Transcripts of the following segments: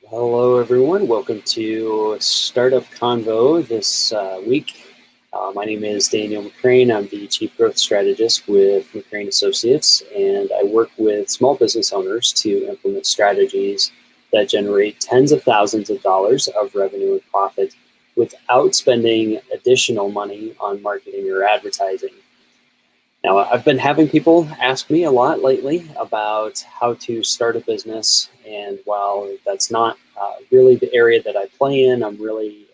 Hello, everyone. Welcome to Startup Convo this week. My name is Daniel McCrane. I'm the Chief Growth Strategist with McCrane Associates, and I work with small business owners to implement strategies that generate tens of thousands of dollars of revenue and profit without spending additional money on marketing or advertising. Now, I've been having people ask me a lot lately about how to start a business, and while that's not really the area that I play in, I'm really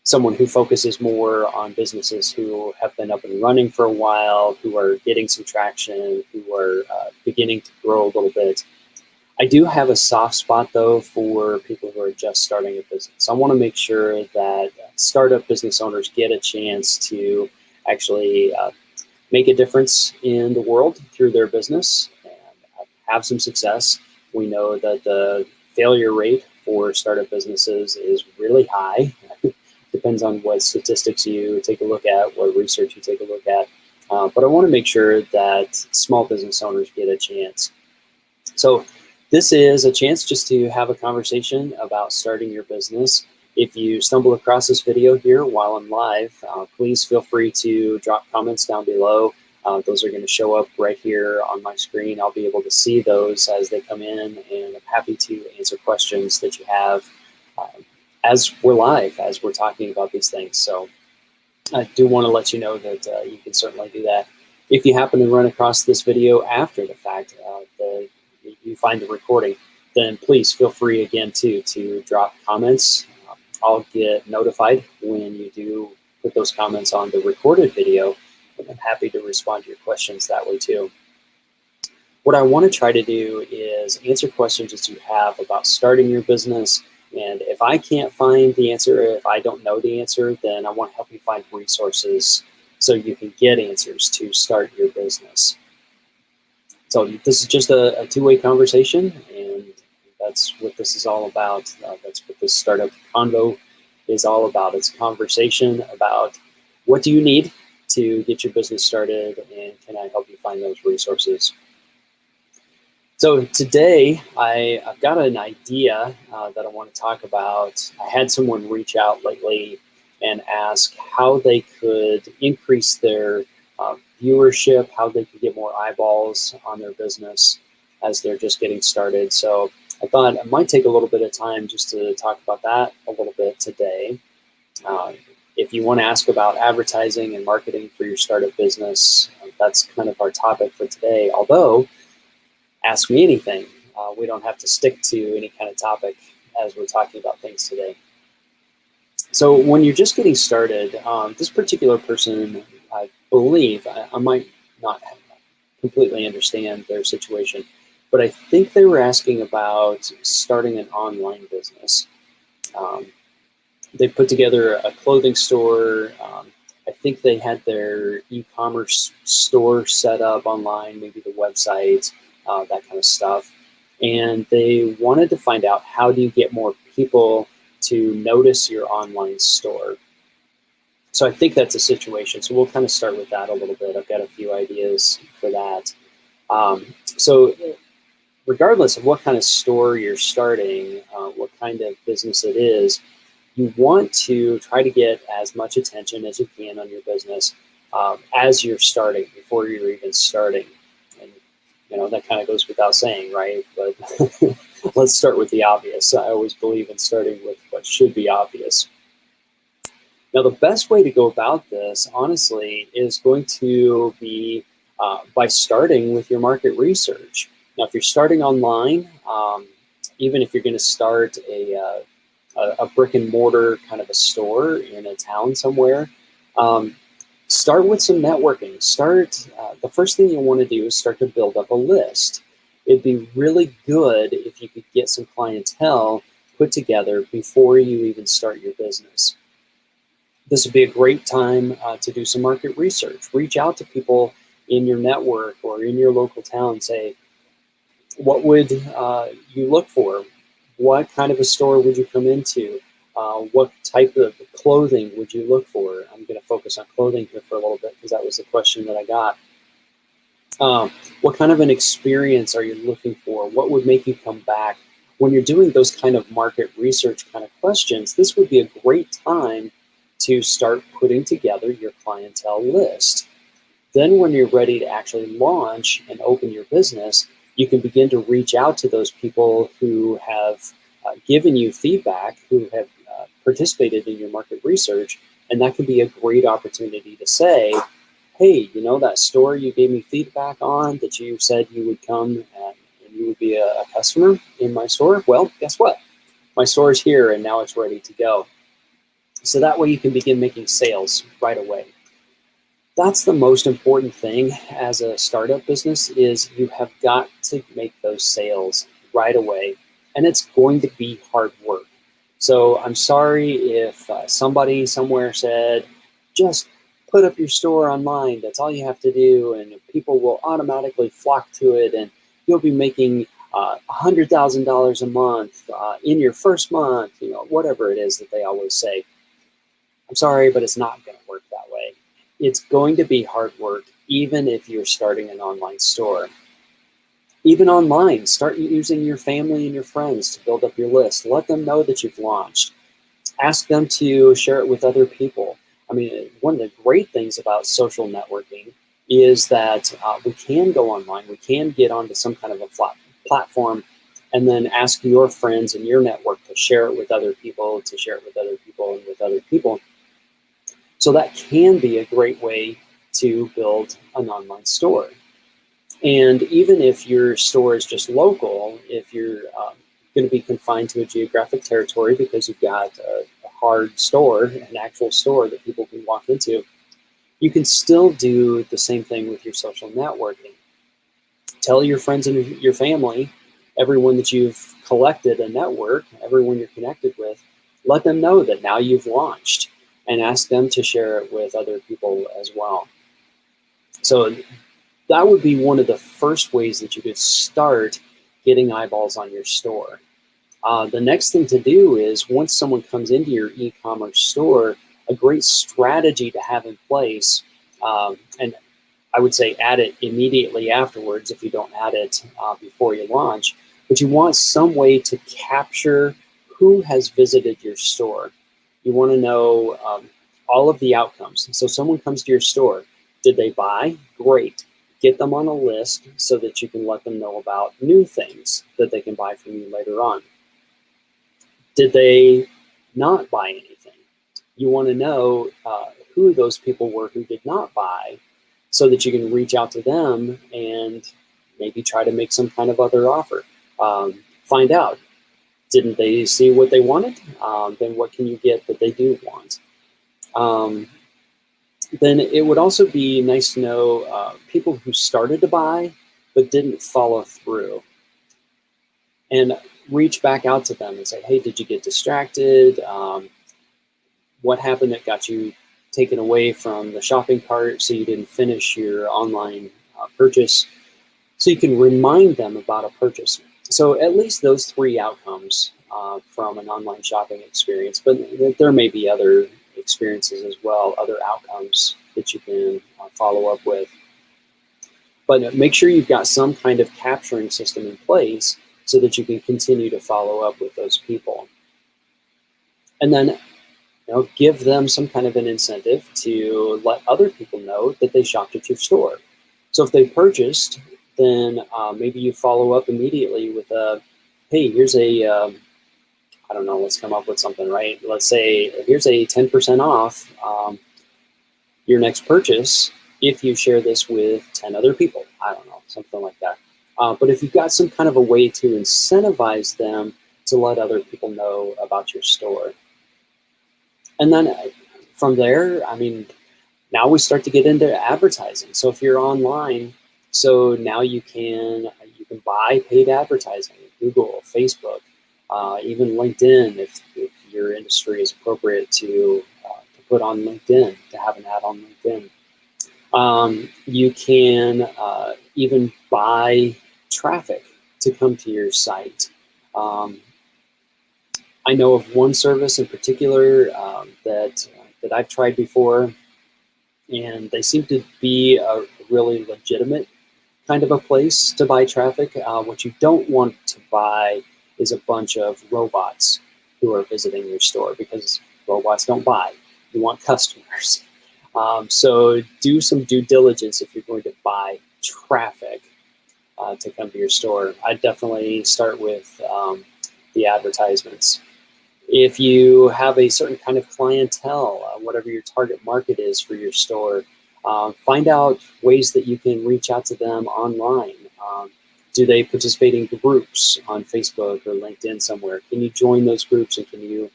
someone who focuses more on businesses who have been up and running for a while, who are getting some traction, who are beginning to grow a little bit. I do have a soft spot, though, for people who are just starting a business. I want to make sure that startup business owners get a chance to actually make a difference in the world through their business and have some success. We know that the failure rate for startup businesses is really high. Depends on what statistics you take a look at, what research you take a look at. But I want to make sure that small business owners get a chance. So this is a chance just to have a conversation about starting your business. If you stumble across this video here while I'm live, please feel free to drop comments down below. Those are going to show up right here on my screen. I'll be able to see those as they come in, and I'm happy to answer questions that you have as we're live, as we're talking about these things. So I do want to let you know that you can certainly do that. If you happen to run across this video after the fact, you find the recording, then please feel free again to drop comments. I'll get notified when you do put those comments on the recorded video, and I'm happy to respond to your questions that way too. What I want to try to do is answer questions that you have about starting your business, and if I can't find the answer, if I don't know the answer, then I want to help you find resources so you can get answers to start your business. So this is just a two-way conversation, and that's what this is all about. That's what this Startup Convo is all about. It's a conversation about what do you need to get your business started, and can I help you find those resources? So today I've got an idea that I want to talk about. I had someone reach out lately and ask how they could increase their viewership, how they could get more eyeballs on their business as they're just getting started. So I thought I might take a little bit of time just to talk about that a little bit today. If you want to ask about advertising and marketing for your startup business, that's kind of our topic for today. Although, ask me anything. We don't have to stick to any kind of topic as we're talking about things today. So when you're just getting started, this particular person, I believe, I might not completely understand their situation, but I think they were asking about starting an online business. They put together a clothing store. I think they had their e-commerce store set up online, maybe the website, that kind of stuff. And they wanted to find out, how do you get more people to notice your online store? So I think that's a situation. So we'll kind of start with that a little bit. I've got a few ideas for that. So regardless of what kind of store you're starting, what kind of business it is, you want to try to get as much attention as you can on your business as you're starting, before you're even starting. And, you know, that kind of goes without saying, right? But let's start with the obvious. I always believe in starting with what should be obvious. Now, the best way to go about this, honestly, is going to be by starting with your market research. Now, if you're starting online, even if you're going to start a brick and mortar kind of a store in a town somewhere, start with some networking. The first thing you want to do is start to build up a list. It'd be really good if you could get some clientele put together before you even start your business. This would be a great time to do some market research. Reach out to people in your network or in your local town. Say, what would you look for? What kind of a store would you come into? What type of clothing would you look for? I'm going to focus on clothing here for a little bit because that was the question that I got. What kind of an experience are you looking for? What would make you come back? when you're doing those kind of market research kind of questions, this would be a great time to start putting together your clientele list. Then when you're ready to actually launch and open your business, you can begin to reach out to those people who have given you feedback, who have participated in your market research, and that can be a great opportunity to say, hey, you know that store you gave me feedback on that you said you would come and you would be a customer in my store? Well, guess what? My store is here and now it's ready to go. So that way you can begin making sales right away. That's the most important thing as a startup business is you have got to make those sales right away. And it's going to be hard work. So I'm sorry if somebody somewhere said, just put up your store online. That's all you have to do. And people will automatically flock to it. And you'll be making $100,000 a month in your first month, whatever it is that they always say. I'm sorry, but it's not going to work that way. It's going to be hard work, even if you're starting an online store. Even online, start using your family and your friends to build up your list. Let them know that you've launched. Ask them to share it with other people. I mean, one of the great things about social networking is that we can go online. We can get onto some kind of a platform and then ask your friends in your network to share it with other people, to share it with other people and with other people. So that can be a great way to build an online store. And even if your store is just local, if you're going to be confined to a geographic territory because you've got a hard store, an actual store that people can walk into, you can still do the same thing with your social networking. Tell your friends and your family, everyone that you've collected a network, everyone you're connected with, let them know that now you've launched and ask them to share it with other people as well. So that would be one of the first ways that you could start getting eyeballs on your store. The next thing to do is once someone comes into your e-commerce store, a great strategy to have in place, and I would say add it immediately afterwards if you don't add it before you launch, but you want some way to capture who has visited your store. You want to know all of the outcomes. So someone comes to your store. Did they buy? Great. Get them on a list so that you can let them know about new things that they can buy from you later on. Did they not buy anything? You want to know who those people were who did not buy so that you can reach out to them and maybe try to make some kind of other offer. Find out. Didn't they see what they wanted? Then what can you get that they do want? Then it would also be nice to know people who started to buy but didn't follow through. And reach back out to them and say, hey, did you get distracted? What happened that got you taken away from the shopping cart so you didn't finish your online purchase? So you can remind them about a purchase. So at least those three outcomes from an online shopping experience, but there may be other experiences as well, other outcomes that you can follow up with. But make sure you've got some kind of capturing system in place so that you can continue to follow up with those people. And then give them some kind of an incentive to let other people know that they shopped at your store. So if they purchased, then maybe you follow up immediately with a, hey, here's a, I don't know, let's come up with something, right? Let's say, here's a 10% off your next purchase if you share this with 10 other people. I don't know, something like that. But if you've got some kind of a way to incentivize them to let other people know about your store. And then from there, I mean, now we start to get into advertising. So if you're online, so now you can buy paid advertising, Google, Facebook, even LinkedIn, if your industry is appropriate to put on LinkedIn, to have an ad on LinkedIn. You can even buy traffic to come to your site. I know of one service in particular that I've tried before, and they seem to be a really legitimate kind of a place to buy traffic. What you don't want to buy is a bunch of robots who are visiting your store, because robots don't buy. You want customers. So do some due diligence if you're going to buy traffic to come to your store. I'd definitely start with the advertisements. If you have a certain kind of clientele, whatever your target market is for your store, find out ways that you can reach out to them online. Do they participate in groups on Facebook or LinkedIn somewhere? Can you join those groups, and can you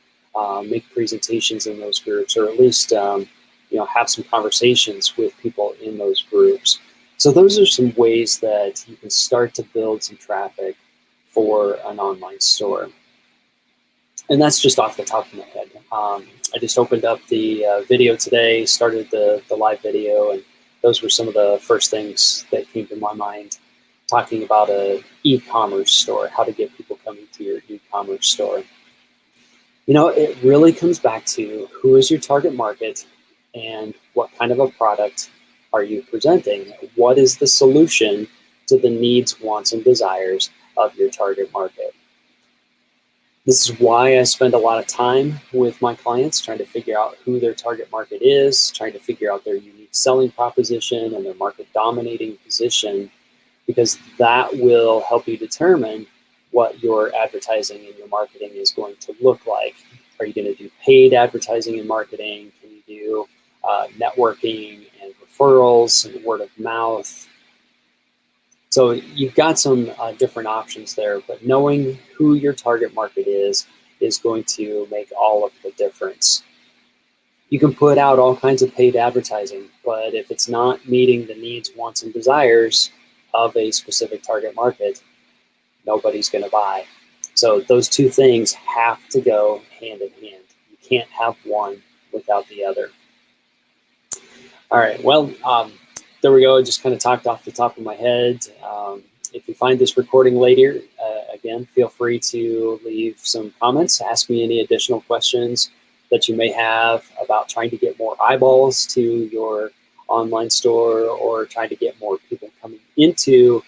make presentations in those groups, or at least have some conversations with people in those groups? So those are some ways that you can start to build some traffic for an online store. And that's just off the top of my head. I just opened up the video today, started the live video, and those were some of the first things that came to my mind, talking about an e-commerce store, how to get people coming to your e-commerce store. It really comes back to who is your target market and what kind of a product are you presenting? What is the solution to the needs, wants, and desires of your target market? This is why I spend a lot of time with my clients trying to figure out who their target market is, trying to figure out their unique selling proposition and their market dominating position, because that will help you determine what your advertising and your marketing is going to look like. Are you going to do paid advertising and marketing? Can you do networking and referrals and word of mouth? So you've got some different options there, but knowing who your target market is going to make all of the difference. You can put out all kinds of paid advertising, but if it's not meeting the needs, wants, and desires of a specific target market, nobody's going to buy. So those two things have to go hand in hand. You can't have one without the other. All right, well, there we go. I just kind of talked off the top of my head. If you find this recording later, again, feel free to leave some comments, ask me any additional questions that you may have about trying to get more eyeballs to your online store, or trying to get more people coming into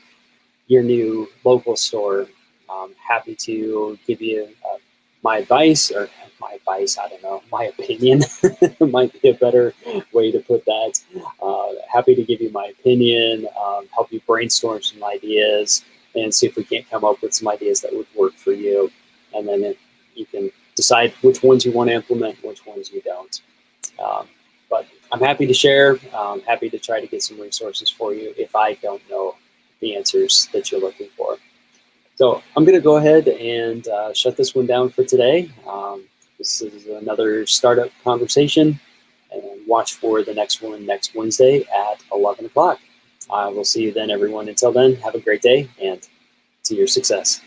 your new local store. I'm happy to give you my advice, or I don't know, my opinion might be a better way to put that. Happy to give you my opinion, help you brainstorm some ideas, and see if we can't come up with some ideas that would work for you. And then you can decide which ones you want to implement, which ones you don't. But I'm happy to share. I'm happy to try to get some resources for you if I don't know the answers that you're looking for. So I'm going to go ahead and shut this one down for today. This is another startup conversation, and watch for the next one next Wednesday at 11 o'clock. We'll see you then, everyone. Until then, have a great day, and to your success.